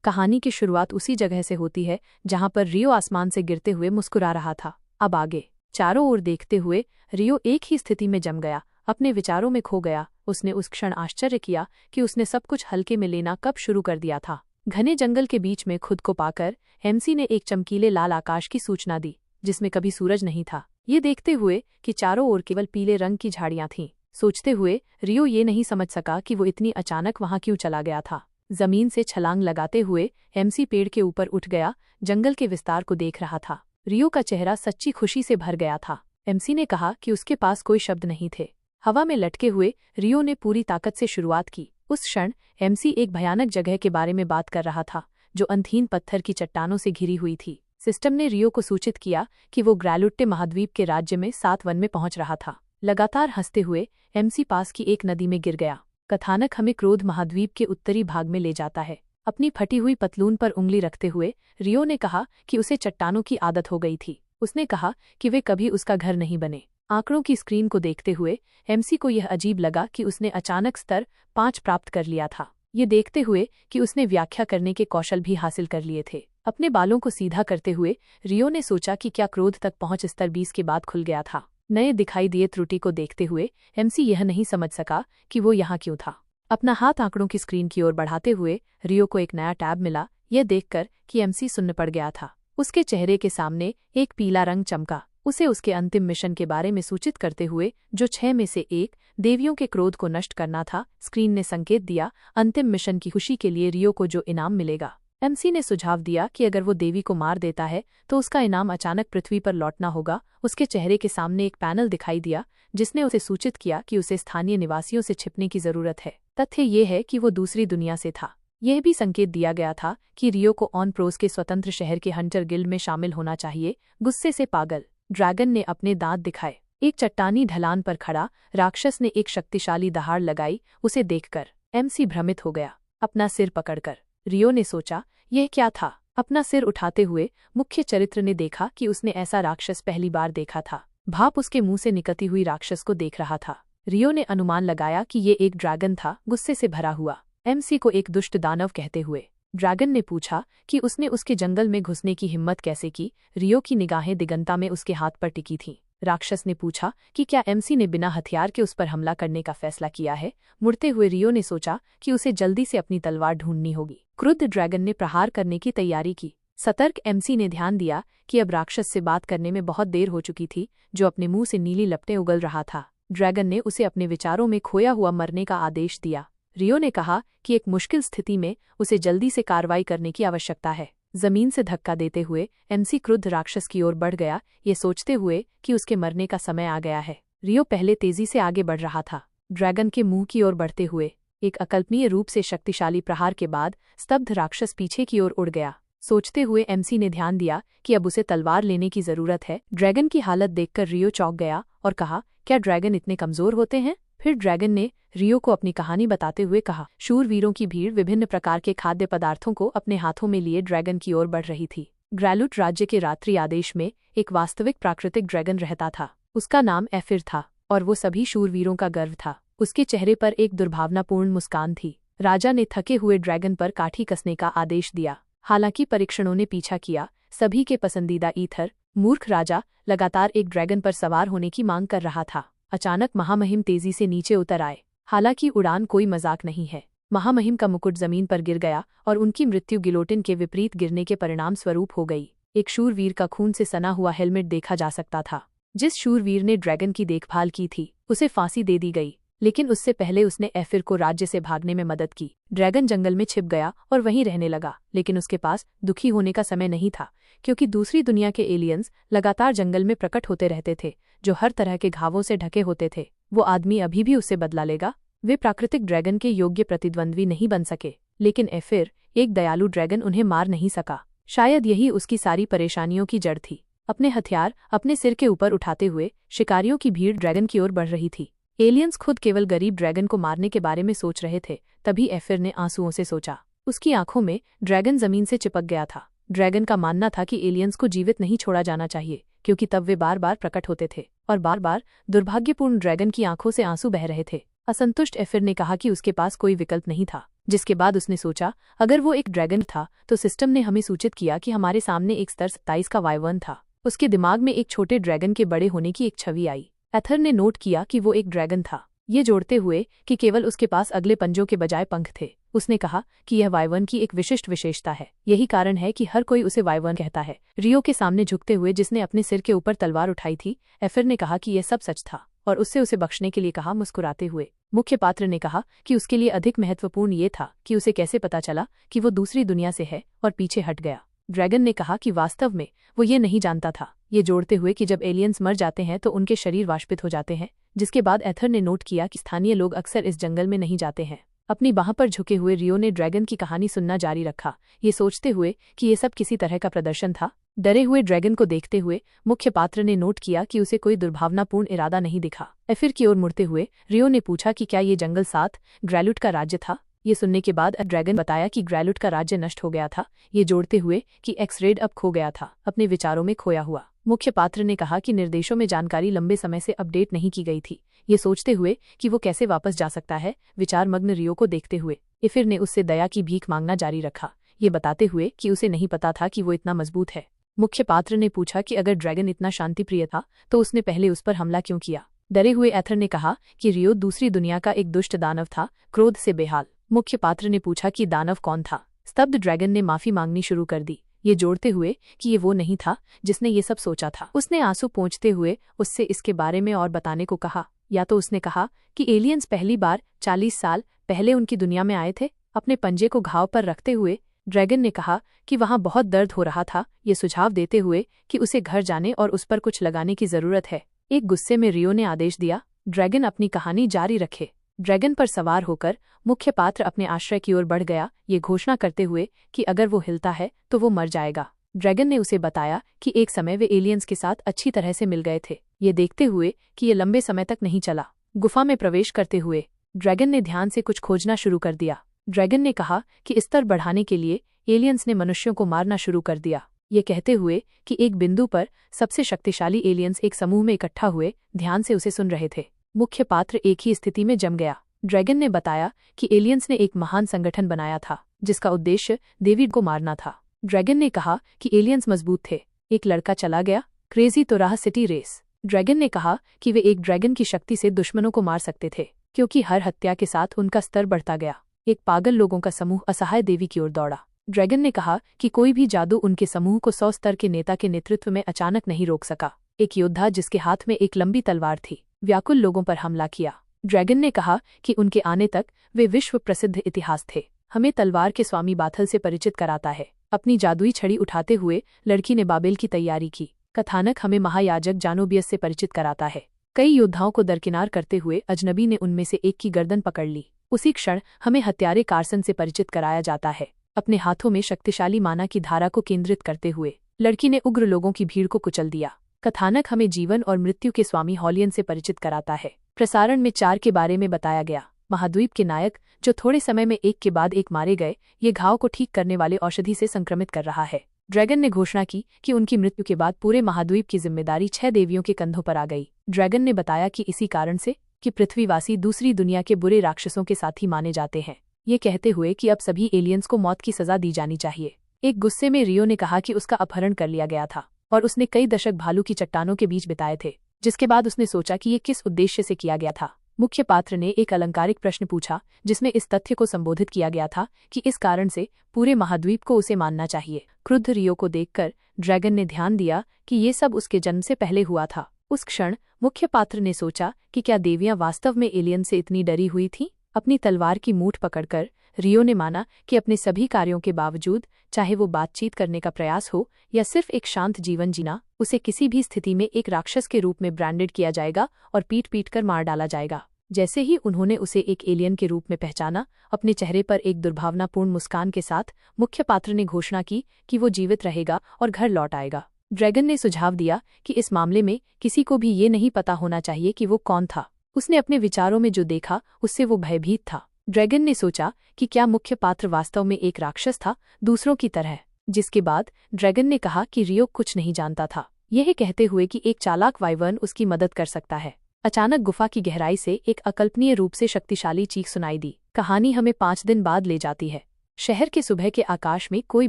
कहानी की शुरुआत उसी जगह से होती है जहां पर रियो आसमान से गिरते हुए मुस्कुरा रहा था। अब आगे चारों ओर देखते हुए रियो एक ही स्थिति में जम गया, अपने विचारों में खो गया। उसने उस क्षण आश्चर्य किया कि उसने सब कुछ हल्के में लेना कब शुरू कर दिया था। घने जंगल के बीच में खुद को पाकर एमसी ने एक चमकीले लाल आकाश की सूचना दी जिसमें कभी सूरज नहीं था। ये देखते हुए कि चारों ओर केवल पीले रंग की झाड़ियां थीं, सोचते हुए रियो ये नहीं समझ सका कि वो इतनी अचानक वहां क्यों चला गया था। जमीन से छलांग लगाते हुए एमसी पेड़ के ऊपर उठ गया, जंगल के विस्तार को देख रहा था। रियो का चेहरा सच्ची खुशी से भर गया था। एमसी ने कहा कि उसके पास कोई शब्द नहीं थे। हवा में लटके हुए रियो ने पूरी ताकत से शुरुआत की। उस क्षण एमसी एक भयानक जगह के बारे में बात कर रहा था जो अंतहीन पत्थर की चट्टानों से घिरी हुई थी। सिस्टम ने रियो को सूचित किया कि वो ग्रैलुट्टे महाद्वीप के राज्य में 7 वन में पहुंच रहा था। लगातार हंसते हुए एमसी पास की एक नदी में गिर गया। कथानक हमें क्रोध महाद्वीप के उत्तरी भाग में ले जाता है। अपनी फटी हुई पतलून पर उंगली रखते हुए रियो ने कहा कि उसे चट्टानों की आदत हो गई थी। उसने कहा कि वे कभी उसका घर नहीं बने। आंकड़ों की स्क्रीन को देखते हुए एमसी को यह अजीब लगा कि उसने अचानक स्तर 5 प्राप्त कर लिया था। ये देखते हुए कि उसने व्याख्या करने के कौशल भी हासिल कर लिए थे। अपने बालों को सीधा करते हुए रियो ने सोचा कि क्या क्रोध तक पहुंच स्तर 20 के बाद खुल गया था। नए दिखाई दिए त्रुटि को देखते हुए एमसी यह नहीं समझ सका कि वो यहाँ क्यों था। अपना हाथ आंकड़ों की स्क्रीन की ओर बढ़ाते हुए रियो को एक नया टैब मिला। यह देखकर कि एमसी सुन्न पड़ गया था। उसके चेहरे के सामने एक पीला रंग चमका, उसे उसके अंतिम मिशन के बारे में सूचित करते हुए जो 6 में से 1 देवियों के क्रोध को नष्ट करना था। स्क्रीन ने संकेत दिया अंतिम मिशन की खुशी के लिए रियो को जो इनाम मिलेगा। एमसी ने सुझाव दिया कि अगर वो देवी को मार देता है तो उसका इनाम अचानक पृथ्वी पर लौटना होगा। उसके चेहरे के सामने एक पैनल दिखाई दिया जिसने उसे सूचित किया कि उसे स्थानीय निवासियों से छिपने की जरूरत है। तथ्य ये है कि वो दूसरी दुनिया से था। यह भी संकेत दिया गया था कि रियो को ऑन प्रोस के स्वतंत्र शहर के हंटर गिल्ड में शामिल होना चाहिए। गुस्से से पागल ड्रैगन ने अपने दांत दिखाए। एक चट्टानी ढलान पर खड़ा राक्षस ने एक शक्तिशाली दहाड़ लगाई। उसे देखकर एमसी भ्रमित हो गया। अपना सिर पकड़कर रियो ने सोचा यह क्या था। अपना सिर उठाते हुए मुख्य चरित्र ने देखा कि उसने ऐसा राक्षस पहली बार देखा था। भाप उसके मुंह से निकलती हुई राक्षस को देख रहा था। रियो ने अनुमान लगाया कि ये एक ड्रैगन था, गुस्से से भरा हुआ। एमसी को एक दुष्ट दानव कहते हुए ड्रैगन ने पूछा कि उसने उसके जंगल में घुसने की हिम्मत कैसे की। रियो की निगाहें दिगंता में उसके हाथ पर टिकी थीं। राक्षस ने पूछा कि क्या एमसी ने बिना हथियार के उस पर हमला करने का फैसला किया है। मुड़ते हुए रियो ने सोचा कि उसे जल्दी से अपनी तलवार ढूंढनी होगी। क्रुद्ध ड्रैगन ने प्रहार करने की तैयारी की। सतर्क एमसी ने ध्यान दिया कि अब राक्षस से बात करने में बहुत देर हो चुकी थी, जो अपने मुंह से नीली लपटें उगल रहा था। ड्रैगन ने उसे अपने विचारों में खोया हुआ मरने का आदेश दिया। रियो ने कहा कि एक मुश्किल स्थिति में उसे जल्दी से कार्रवाई करने की आवश्यकता है। जमीन से धक्का देते हुए एमसी क्रुद्ध राक्षस की ओर बढ़ गया, ये सोचते हुए कि उसके मरने का समय आ गया है। रियो पहले तेजी से आगे बढ़ रहा था, ड्रैगन के मुंह की ओर बढ़ते हुए। एक अकल्पनीय रूप से शक्तिशाली प्रहार के बाद स्तब्ध राक्षस पीछे की ओर उड़ गया। सोचते हुए एमसी ने ध्यान दिया कि अब उसे तलवार लेने की जरूरत है। ड्रैगन की हालत देखकर रियो चौंक गया और कहा, क्या ड्रैगन इतने कमजोर होते हैं? फिर ड्रैगन ने रियो को अपनी कहानी बताते हुए कहा, शूरवीरों की भीड़ विभिन्न प्रकार के खाद्य पदार्थों को अपने हाथों में लिए ड्रैगन की ओर बढ़ रही थी। ग्रैलुट राज्य के रात्रि आदेश में एक वास्तविक प्राकृतिक ड्रैगन रहता था। उसका नाम एफिर था और वो सभी शूरवीरों का गर्व था। उसके चेहरे पर एक दुर्भावनापूर्ण मुस्कान थी। राजा ने थके हुए ड्रैगन पर काठी कसने का आदेश दिया। हालांकि परीक्षणों ने पीछा किया, सभी के पसंदीदा ईथर मूर्ख राजा लगातार एक ड्रैगन पर सवार होने की मांग कर रहा था। अचानक महामहिम तेजी से नीचे उतर आए। हालांकि उड़ान कोई मजाक नहीं है। महामहिम का मुकुट जमीन पर गिर गया और उनकी मृत्यु गिलोटिन के विपरीत गिरने के परिणाम स्वरूप हो गई। एक शूरवीर का खून से सना हुआ हेलमेट देखा जा सकता था। जिस शूरवीर ने ड्रैगन की देखभाल की थी उसे फांसी दे दी गई, लेकिन उससे पहले उसने एफिर को राज्य से भागने में मदद की। ड्रैगन जंगल में छिप गया और वहीं रहने लगा, लेकिन उसके पास दुखी होने का समय नहीं था, क्योंकि दूसरी दुनिया के एलियंस लगातार जंगल में प्रकट होते रहते थे जो हर तरह के घावों से ढके होते थे। वो आदमी अभी भी उससे बदला लेगा। वे प्राकृतिक ड्रैगन के योग्य प्रतिद्वंद्वी नहीं बन सके, लेकिन एफिर एक दयालु ड्रैगन उन्हें मार नहीं सका। शायद यही उसकी सारी परेशानियों की जड़ थी। अपने हथियार अपने सिर के ऊपर उठाते हुए शिकारियों की भीड़ ड्रैगन की ओर बढ़ रही थी। एलियंस खुद केवल गरीब ड्रैगन को मारने के बारे में सोच रहे थे। तभी एफिर ने आंसुओं से सोचा। उसकी आंखों में ड्रैगन जमीन से चिपक गया था। ड्रैगन का मानना था कि एलियंस को जीवित नहीं छोड़ा जाना चाहिए, क्योंकि तब वे बार बार प्रकट होते थे और बार बार दुर्भाग्यपूर्ण ड्रैगन की आंखों से आंसू बह रहे थे। असंतुष्ट एफिर ने कहा कि उसके पास कोई विकल्प नहीं था। जिसके बाद उसने सोचा अगर वो एक ड्रैगन था तो सिस्टम ने हमें सूचित किया कि हमारे सामने एक स्तर 27 का वाइवर्न था। उसके दिमाग में एक छोटे ड्रैगन के बड़े होने की एक छवि आई। एथर ने नोट किया कि वो एक ड्रैगन था, ये जोड़ते हुए कि केवल उसके पास अगले पंजों के बजाय पंख थे। उसने कहा कि यह वाइवर्न की एक विशिष्ट विशेषता है, यही कारण है कि हर कोई उसे वाइवर्न कहता है। रियो के सामने झुकते हुए, जिसने अपने सिर के ऊपर तलवार उठाई थी, एफिर ने कहा कि यह सब सच था और उससे उसे बख्शने के लिए कहा। मुस्कुराते हुए मुख्य पात्र ने कहा कि उसके लिए अधिक महत्वपूर्ण ये था कि उसे कैसे पता चला कि वो दूसरी दुनिया से है, और पीछे हट गया। ड्रैगन ने कहा कि वास्तव में वो ये नहीं जानता था, ये जोड़ते हुए कि जब एलियंस मर जाते हैं तो उनके शरीर वाष्पित हो जाते हैं। जिसके बाद एथर ने नोट किया कि स्थानीय लोग अक्सर इस जंगल में नहीं जाते हैं। अपनी बाह पर झुके हुए रियो ने ड्रैगन की कहानी सुनना जारी रखा, ये सोचते हुए कि ये सब किसी तरह का प्रदर्शन था। डरे हुए ड्रैगन को देखते हुए मुख्य पात्र ने नोट किया कि उसे कोई दुर्भावनापूर्ण इरादा नहीं दिखा। एफिर की ओर मुड़ते हुए रियो ने पूछा कि क्या ये जंगल 7 ग्रैलुट का राज्य था। ये सुनने के बाद ड्रैगन बताया कि ग्रैलुट का राज्य नष्ट हो गया था, ये जोड़ते हुए कि एक्स-रेड अब खो गया था, अपने विचारों में खोया हुआ। मुख्य पात्र ने कहा कि निर्देशों में जानकारी लंबे समय से अपडेट नहीं की गई थी, ये सोचते हुए कि वो कैसे वापस जा सकता है। विचारमग्न रियो को देखते हुए एफिर ने उससे दया की भीख मांगना जारी रखा, ये बताते हुए कि उसे नहीं पता था कि वो इतना मजबूत है। मुख्य पात्र ने पूछा कि अगर ड्रैगन इतना शांतिप्रिय था तो उसने पहले उस पर हमला क्यों किया। डरे हुए एथर ने कहा कि रियो दूसरी दुनिया का एक दुष्ट दानव था, क्रोध से बेहाल। मुख्य पात्र ने पूछा कि दानव कौन था। स्तब्ध ड्रैगन ने माफी मांगनी शुरू कर दी, ये जोड़ते हुए कि ये वो नहीं था जिसने ये सब सोचा था। उसने आंसू पोंछते हुए उससे इसके बारे में और बताने को कहा। या तो उसने कहा कि एलियंस पहली बार 40 साल पहले उनकी दुनिया में आए थे। अपने पंजे को घाव पर रखते हुए ड्रैगन ने कहा कि वहां बहुत दर्द हो रहा था, ये सुझाव देते हुए कि उसे घर जाने और उस पर कुछ लगाने की जरूरत है। एक गुस्से में रियो ने आदेश दिया, ड्रैगन अपनी कहानी जारी रखे। ड्रैगन पर सवार होकर मुख्य पात्र अपने आश्रय की ओर बढ़ गया, ये घोषणा करते हुए कि अगर वो हिलता है तो वो मर जाएगा। ड्रैगन ने उसे बताया कि एक समय वे एलियंस के साथ अच्छी तरह से मिल गए थे, ये देखते हुए कि ये लंबे समय तक नहीं चला। गुफा में प्रवेश करते हुए ड्रैगन ने ध्यान से कुछ खोजना शुरू कर दिया। ड्रैगन ने कहा कि स्तर बढ़ाने के लिए एलियंस ने मनुष्यों को मारना शुरू कर दिया, ये कहते हुए कि एक बिंदु पर सबसे शक्तिशाली एलियंस एक समूह में इकट्ठा हुए ध्यान से उसे सुन रहे थे। मुख्य पात्र एक ही स्थिति में जम गया। ड्रैगन ने बताया कि एलियंस ने एक महान संगठन बनाया था जिसका उद्देश्य डेविड को मारना था। ड्रैगन ने कहा कि एलियंस मजबूत थे। एक लड़का चला गया, क्रेजी तो रहा सिटी रेस। ड्रैगन ने कहा कि वे एक ड्रैगन की शक्ति से दुश्मनों को मार सकते थे, क्योंकि हर हत्या के साथ उनका स्तर बढ़ता गया। एक पागल लोगों का समूह असहाय देवी की ओर दौड़ा। ड्रैगन ने कहा कि कोई भी जादू उनके समूह को 100 स्तर के नेता के नेतृत्व में अचानक नहीं रोक सका। एक योद्धा जिसके हाथ में एक लंबी तलवार थी, व्याकुल लोगों पर हमला किया। ड्रैगन ने कहा कि उनके आने तक वे विश्व प्रसिद्ध इतिहास थे। हमें तलवार के स्वामी बाथल से परिचित कराता है। अपनी जादुई छड़ी उठाते हुए लड़की ने बाबेल की तैयारी की। कथानक हमें महायाजक जानोबियस से परिचित कराता है। कई योद्धाओं को दरकिनार करते हुए अजनबी ने उनमें से एक की गर्दन पकड़ ली। उसी क्षण हमें हत्यारे कार्सन से परिचित कराया जाता है। अपने हाथों में शक्तिशाली माना की धारा को केंद्रित करते हुए लड़की ने उग्र लोगों की भीड़ को कुचल दिया। कथानक हमें जीवन और मृत्यु के स्वामी हॉलियन से परिचित कराता है। प्रसारण में 4 के बारे में बताया गया। महाद्वीप के नायक जो थोड़े समय में एक के बाद एक मारे गए, ये घाव को ठीक करने वाले औषधि से संक्रमित कर रहा है। ड्रैगन ने घोषणा की कि उनकी मृत्यु के बाद पूरे महाद्वीप की जिम्मेदारी 6 देवियों के कंधों पर आ गई। ड्रैगन ने बताया कि इसी कारण से कि पृथ्वीवासी दूसरी दुनिया के बुरे राक्षसों के साथी माने जाते हैं, ये कहते हुए कि अब सभी एलियंस को मौत की सजा दी जानी चाहिए। एक गुस्से में रियो ने कहा कि उसका अपहरण कर लिया गया था और उसने कई दशक भालू की चट्टानों के बीच बिताए थे, जिसके बाद उसने सोचा कि ये किस उद्देश्य से किया गया था। मुख्य पात्र ने एक अलंकारिक प्रश्न पूछा जिसमें इस तथ्य को संबोधित किया गया था कि इस कारण से पूरे महाद्वीप को उसे मानना चाहिए। क्रुद्ध रियो को देखकर ड्रैगन ने ध्यान दिया कि ये सब उसके जन्म से पहले हुआ था। उस क्षण मुख्य पात्र ने सोचा कि क्या देवियां वास्तव में एलियन से इतनी डरी हुई थीं? अपनी तलवार की मूठ पकड़कर रियो ने माना कि अपने सभी कार्यों के बावजूद, चाहे वो बातचीत करने का प्रयास हो या सिर्फ एक शांत जीवन जीना, उसे किसी भी स्थिति में एक राक्षस के रूप में ब्रांडेड किया जाएगा और पीट पीट कर मार डाला जाएगा। जैसे ही उन्होंने उसे एक एलियन के रूप में पहचाना, अपने चेहरे पर एक दुर्भावनापूर्ण मुस्कान के साथ मुख्य पात्र ने घोषणा की कि वो जीवित रहेगा और घर लौट आएगा। ड्रैगन ने सुझाव दिया कि इस मामले में किसी को भी ये नहीं पता होना चाहिए कि वो कौन था। उसने अपने विचारों में जो देखा उससे वो भयभीत था। ड्रैगन ने सोचा कि क्या मुख्य पात्र वास्तव में एक राक्षस था, दूसरों की तरह। जिसके बाद ड्रैगन ने कहा कि रियो कुछ नहीं जानता था, यह कहते हुए कि एक चालाक वाइवर्न उसकी मदद कर सकता है। अचानक गुफा की गहराई से एक अकल्पनीय रूप से शक्तिशाली चीख सुनाई दी। कहानी हमें 5 दिन बाद ले जाती है। शहर के सुबह के आकाश में कोई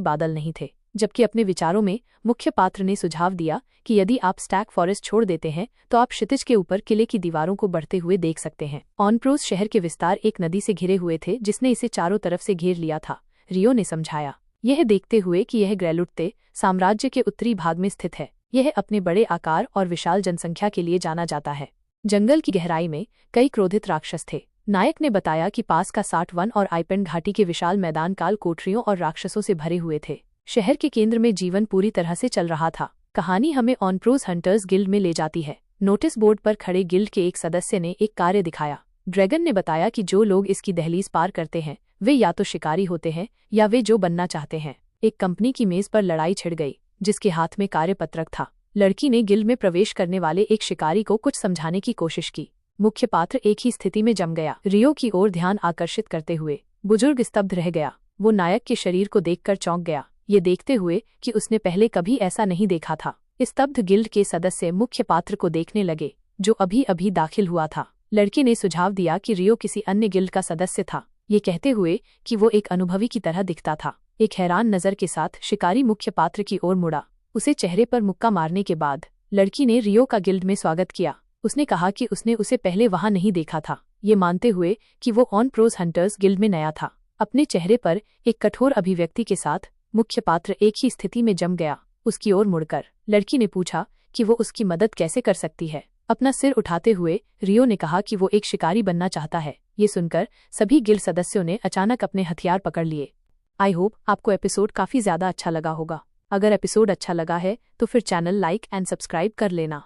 बादल नहीं थे, जबकि अपने विचारों में मुख्य पात्र ने सुझाव दिया कि यदि आप स्टैक फॉरेस्ट छोड़ देते हैं तो आप क्षितिज के ऊपर किले की दीवारों को बढ़ते हुए देख सकते हैं। ऑनप्रोस शहर के विस्तार एक नदी से घिरे हुए थे जिसने इसे चारों तरफ से घेर लिया था, रियो ने समझाया, यह देखते हुए कि यह ग्रेलुट्टे साम्राज्य के उत्तरी भाग में स्थित है। यह अपने बड़े आकार और विशाल जनसंख्या के लिए जाना जाता है। जंगल की गहराई में कई क्रोधित राक्षस थे। नायक ने बताया कि पास का 60 वन और आइपेंड घाटी के विशाल मैदान काल कोठरियों और राक्षसों से भरे हुए थे। शहर के केंद्र में जीवन पूरी तरह से चल रहा था। कहानी हमें ऑनप्रोस हंटर्स गिल्ड में ले जाती है। नोटिस बोर्ड पर खड़े गिल्ड के एक सदस्य ने एक कार्य दिखाया। ड्रैगन ने बताया कि जो लोग इसकी दहलीज पार करते हैं वे या तो शिकारी होते हैं या वे जो बनना चाहते हैं। एक कंपनी की मेज पर लड़ाई छिड़ गई, जिसके हाथ में कार्यपत्रक था। लड़की ने गिल्ड में प्रवेश करने वाले एक शिकारी को कुछ समझाने की कोशिश की। मुख्य पात्र एक ही स्थिति में जम गया। रियो की ओर ध्यान आकर्षित करते हुए बुजुर्ग स्तब्ध रह गया। वो नायक के शरीर को देखकर चौंक गया, ये देखते हुए कि उसने पहले कभी ऐसा नहीं देखा था। स्तब्ध गिल्ड के सदस्य मुख्य पात्र को देखने लगे, जो अभी अभी दाखिल हुआ था। लड़की ने सुझाव दिया कि रियो किसी अन्य गिल्ड का सदस्य था, ये कहते हुए कि वो एक अनुभवी की तरह दिखता था। एक हैरान नजर के साथ शिकारी मुख्य पात्र की ओर मुड़ा। उसे चेहरे पर मुक्का मारने के बाद लड़की ने रियो का गिल्ड में स्वागत किया। उसने कहा कि उसने उसे पहले वहां नहीं देखा था, ये मानते हुए कि वो ऑनप्रोस हंटर्स गिल्ड में नया था। अपने चेहरे पर एक कठोर अभिव्यक्ति के साथ मुख्य पात्र एक ही स्थिति में जम गया। उसकी ओर मुड़कर लड़की ने पूछा कि वो उसकी मदद कैसे कर सकती है। अपना सिर उठाते हुए रियो ने कहा कि वो एक शिकारी बनना चाहता है। ये सुनकर सभी गिल्ड सदस्यों ने अचानक अपने हथियार पकड़ लिए। आई होप आपको एपिसोड काफी ज्यादा अच्छा लगा होगा। अगर एपिसोड अच्छा लगा है तो फिर चैनल लाइक एंड सब्सक्राइब कर लेना।